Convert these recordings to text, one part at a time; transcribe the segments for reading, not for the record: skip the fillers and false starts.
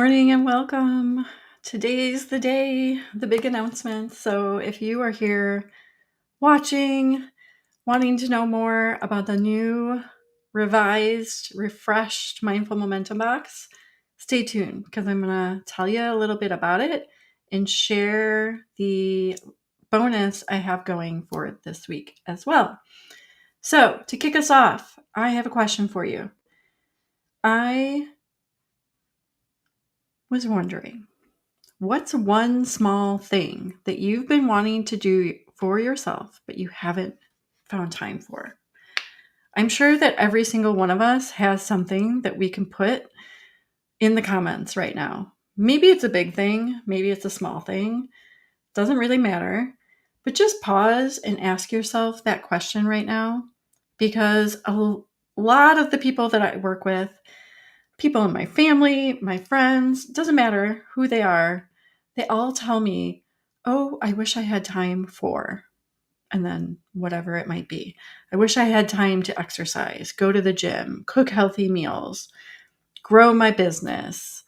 morning and welcome. Today's the day, the big announcement. So, if you are here watching, wanting to know more about the new, revised, refreshed Mindful Momentum box, stay tuned because I'm going to tell you a little bit about it and share the bonus I have going for this week as well. So, to kick us off, I have a question for you. I was wondering, what's one small thing that you've been wanting to do for yourself, but you haven't found time for? I'm sure that every single one of us has something that we can put in the comments right now. Maybe it's a big thing, maybe it's a small thing. Doesn't really matter. But just pause and ask yourself that question right now, because a lot of the people that I work with, people in my family, my friends, doesn't matter who they are, they all tell me, oh, I wish I had time for, and then whatever it might be. I wish I had time to exercise, go to the gym, cook healthy meals, grow my business,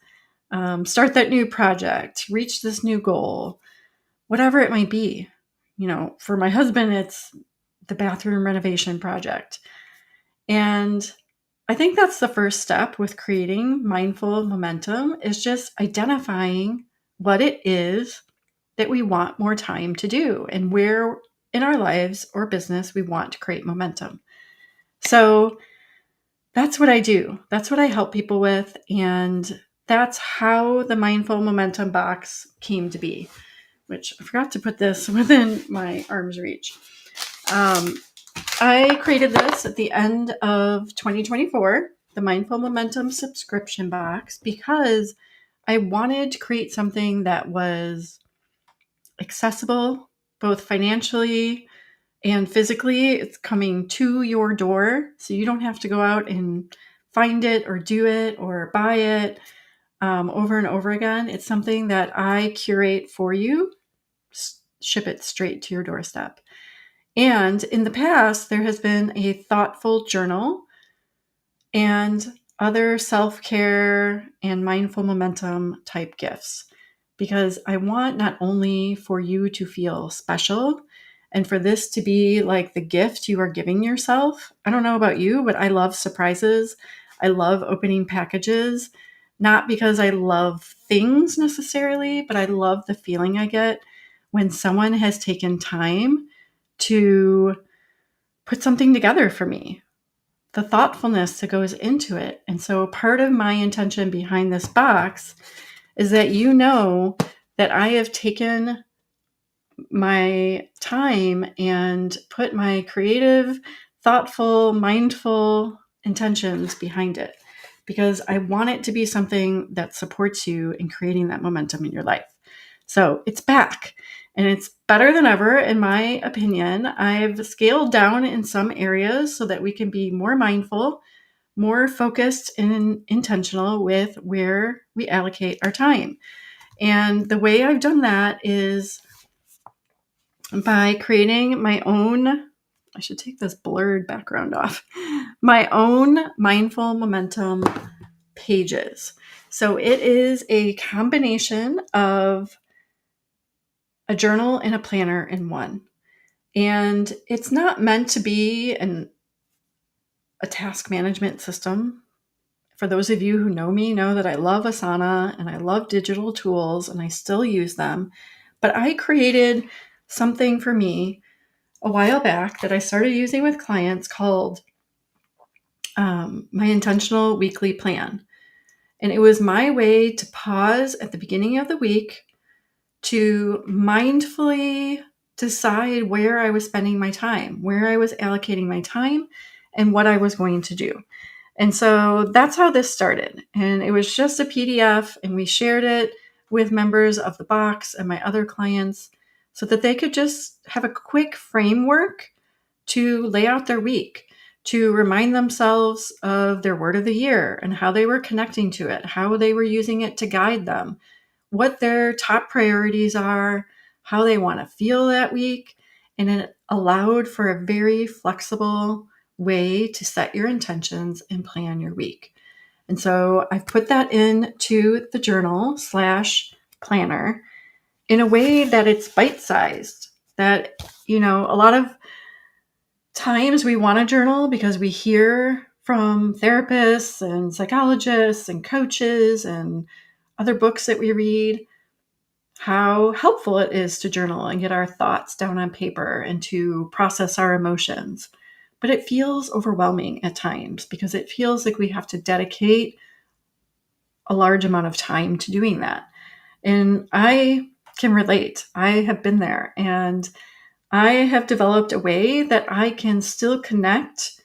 start that new project, reach this new goal, whatever it might be. For my husband, it's the bathroom renovation project. And I think that's the first step with creating mindful momentum, is just identifying what it is that we want more time to do and where in our lives or business we want to create momentum. So that's what I do. That's what I help people with. And that's how the mindful momentum box came to be, which I forgot to put this within my arm's reach. I created this at the end of 2024, the Mindful Momentum subscription box, because I wanted to create something that was accessible, both financially and physically. It's coming to your door, so you don't have to go out and find it or do it or buy it over and over again. It's something that I curate for you, ship it straight to your doorstep. And in the past, there has been a thoughtful journal and other self-care and mindful momentum type gifts, because I want not only for you to feel special and for this to be like the gift you are giving yourself. I don't know about you, but I love surprises. I love opening packages, not because I love things necessarily, but I love the feeling I get when someone has taken time to put something together for me, the thoughtfulness that goes into it. And so part of my intention behind this box is that you know that I have taken my time and put my creative, thoughtful, mindful intentions behind it, because I want it to be something that supports you in creating that momentum in your life. So it's back, and it's better than ever, in my opinion. I've scaled down in some areas so that we can be more mindful, more focused and intentional with where we allocate our time. And the way I've done that is by creating my own, I should take this blurred background off, my own mindful momentum pages. So it is a combination of a journal and a planner in one. And it's not meant to be a task management system. For those of you who know me, know that I love Asana and I love digital tools and I still use them. But I created something for me a while back that I started using with clients called my intentional weekly plan. And it was my way to pause at the beginning of the week to mindfully decide where I was spending my time, where I was allocating my time, and what I was going to do. And so that's how this started. And it was just a PDF, and we shared it with members of the box and my other clients so that they could just have a quick framework to lay out their week, to remind themselves of their word of the year and how they were connecting to it, how they were using it to guide them, what their top priorities are, how they want to feel that week. And it allowed for a very flexible way to set your intentions and plan your week. And so I've put that into the journal / planner in a way that it's bite-sized. That, a lot of times we want to journal because we hear from therapists and psychologists and coaches and other books that we read how helpful it is to journal and get our thoughts down on paper and to process our emotions. But it feels overwhelming at times because it feels like we have to dedicate a large amount of time to doing that. And I can relate. I have been there, and I have developed a way that I can still connect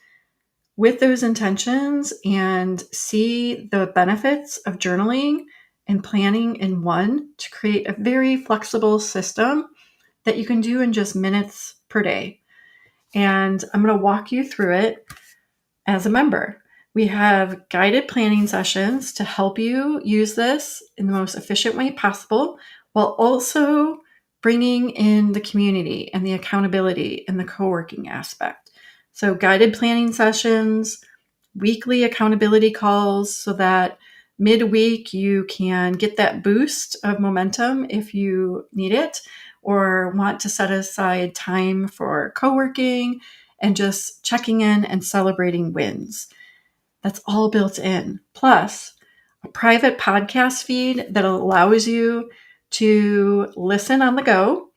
with those intentions and see the benefits of journaling and planning in one to create a very flexible system that you can do in just minutes per day. And I'm going to walk you through it as a member. We have guided planning sessions to help you use this in the most efficient way possible, while also bringing in the community and the accountability and the co-working aspect. So guided planning sessions, weekly accountability calls, so that midweek you can get that boost of momentum if you need it or want to set aside time for co-working and just checking in and celebrating wins. That's all built in. Plus, a private podcast feed that allows you to listen on the go,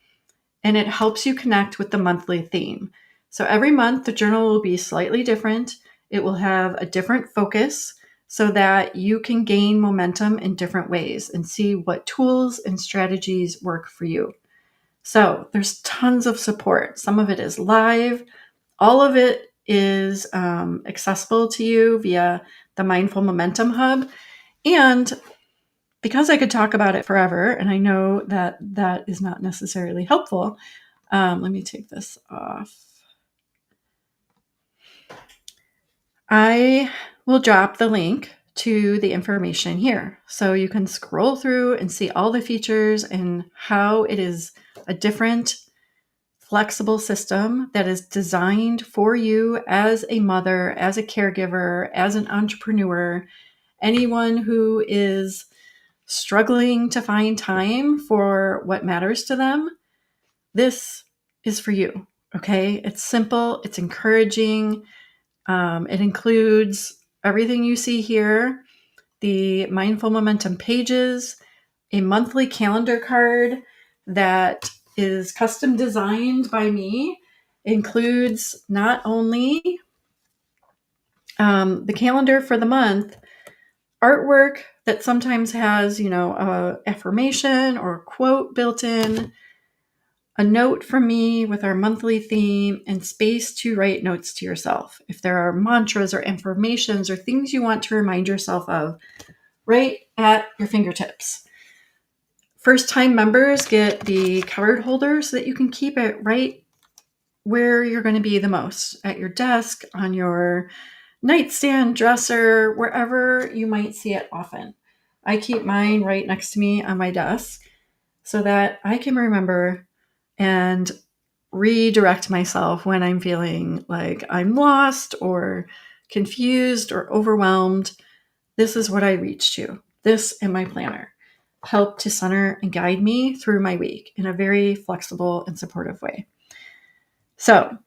and it helps you connect with the monthly theme. So every month, the journal will be slightly different. It will have a different focus so that you can gain momentum in different ways and see what tools and strategies work for you. So there's tons of support. Some of it is live. All of it is accessible to you via the Mindful Momentum Hub. And because I could talk about it forever, and I know that that is not necessarily helpful, let me take this off. I will drop the link to the information here so you can scroll through and see all the features and how it is a different flexible system that is designed for you as a mother, as a caregiver, as an entrepreneur, anyone who is struggling to find time for what matters to them. This is for you. Okay. It's simple. It's encouraging. It includes everything you see here, the Mindful Momentum pages, a monthly calendar card that is custom designed by me, includes not only the calendar for the month, artwork that sometimes has, a affirmation or a quote built in, a note from me with our monthly theme, and space to write notes to yourself. If there are mantras or affirmations or things you want to remind yourself of, right at your fingertips. First-time members get the card holder so that you can keep it right where you're going to be the most, at your desk, on your nightstand, dresser, wherever you might see it often. I keep mine right next to me on my desk so that I can remember and redirect myself when I'm feeling like I'm lost or confused or overwhelmed. This is what I reach to. This and my planner help to center and guide me through my week in a very flexible and supportive way. So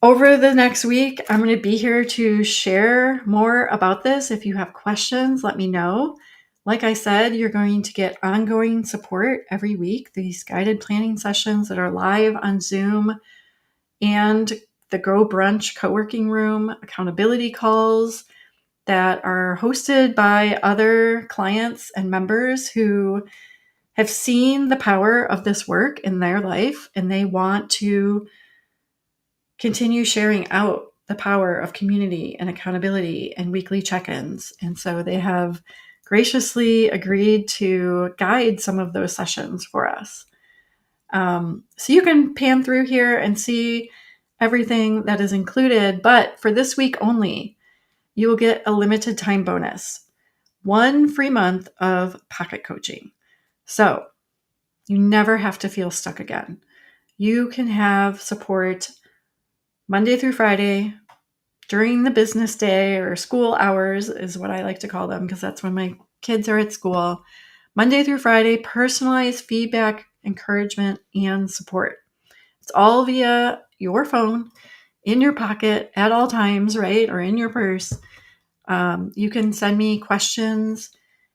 over the next week, I'm going to be here to share more about this. If you have questions, let me know. Like I said, you're going to get ongoing support every week, these guided planning sessions that are live on Zoom, and the Go Brunch co-working room, accountability calls that are hosted by other clients and members who have seen the power of this work in their life, and they want to continue sharing out the power of community and accountability and weekly check-ins. And so they have graciously agreed to guide some of those sessions for us. So you can pan through here and see everything that is included, but for this week only, you will get a limited time bonus, 1 free month of pocket coaching. So you never have to feel stuck again. You can have support Monday through Friday, during the business day or school hours is what I like to call them because that's when my kids are at school. Monday through Friday, personalized feedback, encouragement, and support. It's all via your phone, in your pocket at all times, right? Or in your purse. You can send me questions,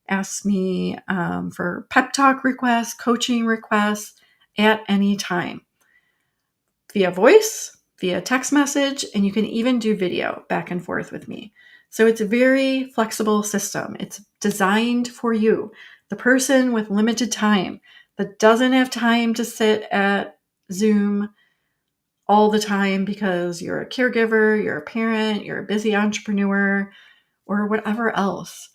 ask me for pep talk requests, coaching requests at any time via voice, via text message, and you can even do video back and forth with me. So it's a very flexible system. It's designed for you, the person with limited time that doesn't have time to sit at Zoom all the time because you're a caregiver, you're a parent, you're a busy entrepreneur, or whatever else,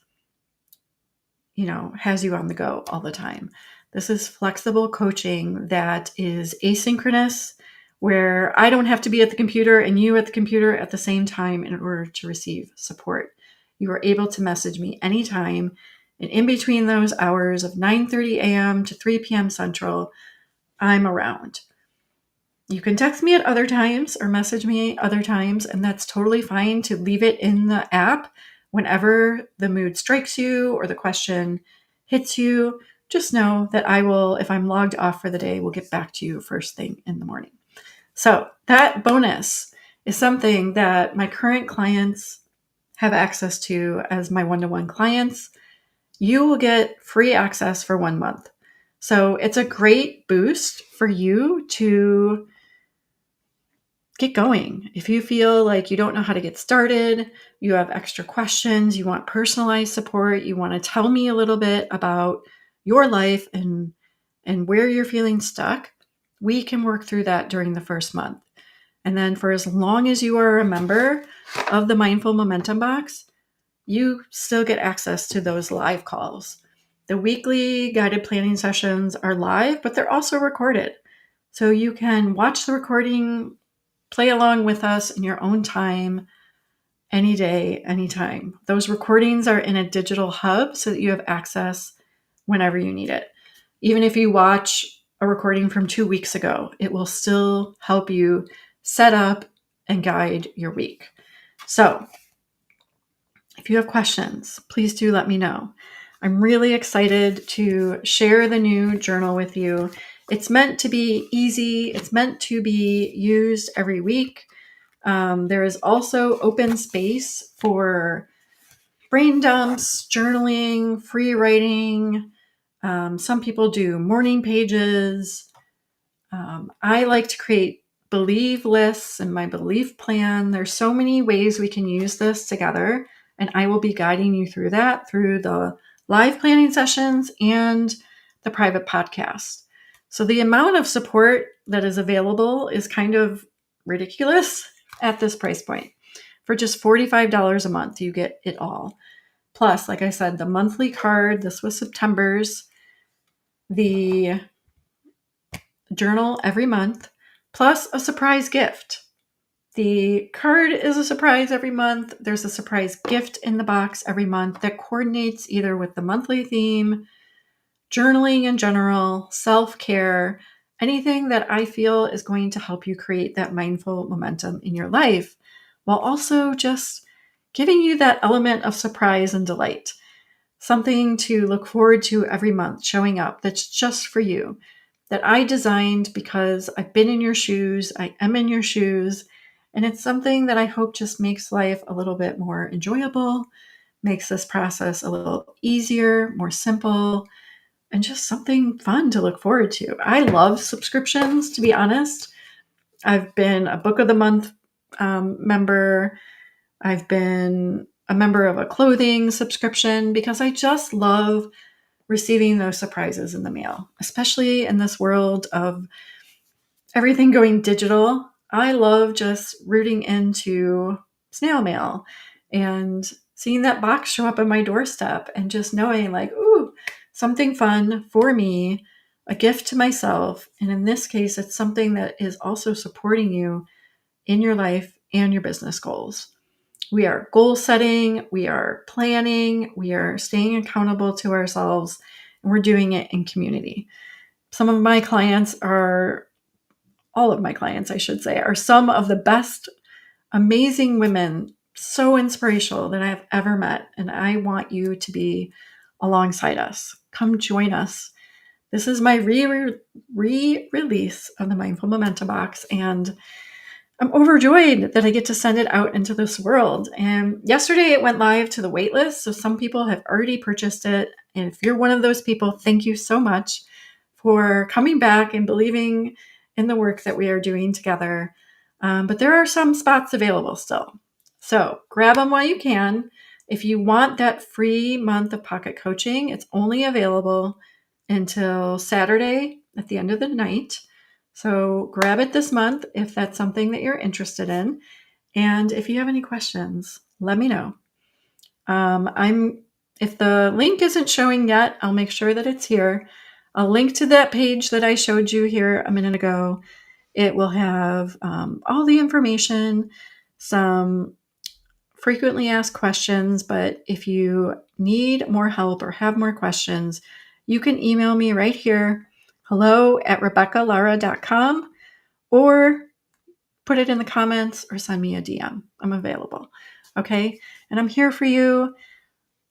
has you on the go all the time. This is flexible coaching that is asynchronous, where I don't have to be at the computer and you at the computer at the same time in order to receive support. You are able to message me anytime, and in between those hours of 9:30 a.m. to 3 p.m. Central, I'm around. You can text me at other times or message me other times, and that's totally fine to leave it in the app whenever the mood strikes you or the question hits you. Just know that I will, if I'm logged off for the day, will get back to you first thing in the morning. So that bonus is something that my current clients have access to as my one-to-one clients. You will get free access for 1 month. So it's a great boost for you to get going. If you feel like you don't know how to get started, you have extra questions, you want personalized support, you want to tell me a little bit about your life and where you're feeling stuck, we can work through that during the first month. And then for as long as you are a member of the Mindful Momentum Box, you still get access to those live calls. The weekly guided planning sessions are live, but they're also recorded. So you can watch the recording, play along with us in your own time, any day, anytime. Those recordings are in a digital hub so that you have access whenever you need it. Even if you watch a recording from 2 weeks ago, it will still help you set up and guide your week. So if you have questions, please do let me know. I'm really excited to share the new journal with you. It's meant to be easy. It's meant to be used every week. There is also open space for brain dumps, journaling, free writing. Some people do morning pages. I like to create belief lists and my belief plan. There's so many ways we can use this together, and I will be guiding you through that through the live planning sessions and the private podcast. So the amount of support that is available is kind of ridiculous at this price point. For just $45 a month, you get it all. Plus, like I said, the monthly card, this was September's, the journal every month, plus a surprise gift. The card is a surprise every month. There's a surprise gift in the box every month that coordinates either with the monthly theme, journaling in general, self-care, anything that I feel is going to help you create that mindful momentum in your life, while also just giving you that element of surprise and delight. Something to look forward to every month showing up that's just for you, that I designed because I've been in your shoes, I am in your shoes, and it's something that I hope just makes life a little bit more enjoyable, makes this process a little easier, more simple, and just something fun to look forward to. I love subscriptions, to be honest. I've been a book of the month member. I've been a member of a clothing subscription because I just love receiving those surprises in the mail, especially in this world of everything going digital. I love just rooting into snail mail and seeing that box show up on my doorstep and just knowing like, ooh, something fun for me, a gift to myself. And in this case, it's something that is also supporting you in your life and your business goals. We are goal setting, we are planning, we are staying accountable to ourselves, and we're doing it in community. Some of my clients are, all of my clients, I should say, are some of the best amazing women, so inspirational that I have ever met. And I want you to be alongside us. Come join us. This is my re-release of the Mindful Momentum Box. And I'm overjoyed that I get to send it out into this world. And yesterday it went live to the waitlist. So some people have already purchased it. And if you're one of those people, thank you so much for coming back and believing in the work that we are doing together. But there are some spots available still. So grab them while you can. If you want that free month of pocket coaching, it's only available until Saturday at the end of the night. So grab it this month if that's something that you're interested in. And if you have any questions, let me know. If the link isn't showing yet, I'll make sure that it's here. I'll link to that page that I showed you here a minute ago. It will have all the information, some frequently asked questions, but if you need more help or have more questions, you can email me right here, hello@rebeccalara.com, or put it in the comments or send me a DM. I'm available. Okay. And I'm here for you,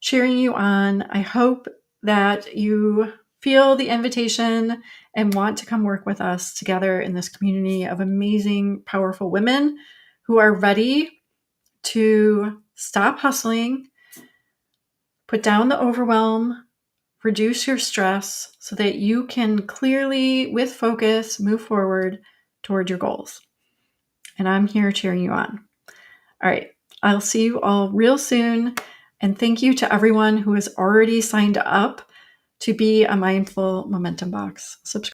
cheering you on. I hope that you feel the invitation and want to come work with us together in this community of amazing, powerful women who are ready to stop hustling, put down the overwhelm, reduce your stress so that you can clearly, with focus, move forward toward your goals. And I'm here cheering you on. All right. I'll see you all real soon. And thank you to everyone who has already signed up to be a Mindful Momentum Box subscriber.